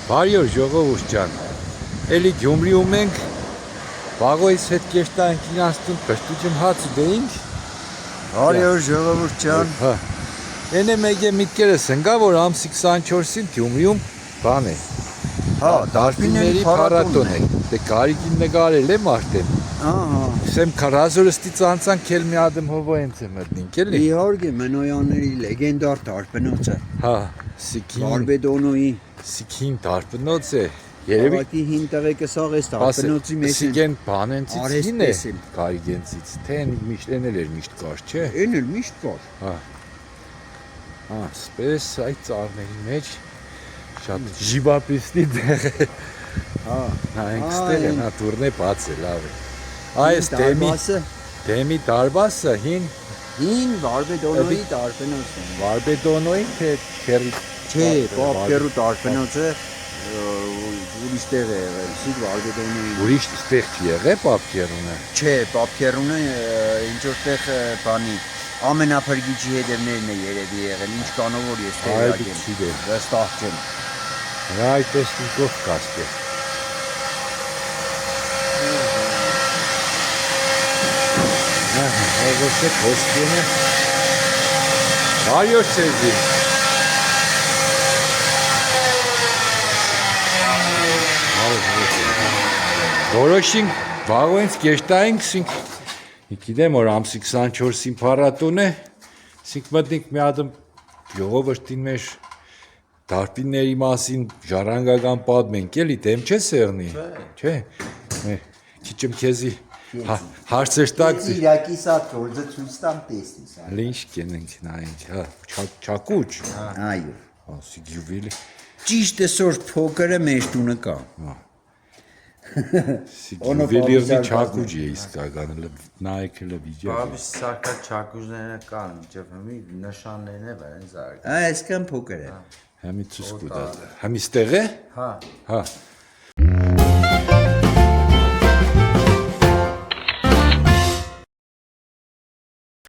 Բարի օր ժողովուրդ ջան։ Էլի Գյումրիում ենք վաղոյից հետ կեշտանք իրանց տուն պշտուջում հաց ուտեինք։ Բարի օր ժողովուրդ ջան։ Հա։ Ենե մեկ է միտքերս ընկա, որ ամսի 24-ին Գյումրիում բան է։ Հա, Դարբինների փառատոն է։ Դե Գարիկին նկարել է Մարտեն։ Ահա։ Սեմ քարազորստից անցանք էլ մի ադմ հովոյենց է մտնենք էլի։ Իհարկե Մենոյանների լեգենդար դարբնոցը։ Հա, Սիկին Բարբեդոնոյի Սիկին դարբնոց է։ Երևի Արակի հին տեղեկը սաղ էս դարբնոցի մեջ է։ Սիկեն բանենցից հին է Արեստեսին։ Գարիգենցից, թե միշտ էլ էր միշտ կար, չէ։ Էն էլ միշտ կար։ Հա։ Հա, սպես այդ ծառների մեջ շատ ժիվապիսնի տեղ է։ Հա, նայենք ստեղ է, նա տուրն է բաց է, լավ է։ Այս դարբասը դեմի դարբասը հին հին Բարբեդոնոյի դարբնոցն է։ Բարբեդոնոյի թե քերի Չէ, Պապկերու դարբնոցը ուրիշ տեղ է եղել, Սիկ Բարբեդոնոյի։ ուրիշ տեղ չի եղե Պապկերունը։ Չէ, Պապկերունը ինչ որտեղ բանի ամենափրկիչի հետևներն է երևի եղել, ինչ կանով որ ես տեղյակ եմ։ Վստահ չեմ։ Հա, այդպես դուք կասկե։ Ահա, հոսքինը։ Բարի օր ցեզի։ Որոշինք վաղոյից կեշտայինք, սինք գիտեմ որ ամսի 24-ին փառատոն է, սինք մտնենք մի ադմ ժողովրդին մեջ դարբինների մասին ժառանգական պատմենք, էլի դեմ չէ սեղնի, չէ, քիչմ քեզի հարցեր տակ Իրակի սա գործը ցույց տամ տեսնես։ Ինչ կենենք նայենք, հա, չակուչ։ Այո։ Ասի գյուվիլի։ Ճիշտ է սոր փոքրը մեր տունը կա։ Գյուվիլի չակուչ է իսկական, նայքելը վիճակ։ Բաբիս սարքա չակուժները կան, ջեփմի նշաններն է վրան զարգ։ Այսքան փոքր է։ Համի ցույց կուտա։ Համի ստեղ է։ Հա։ Հա։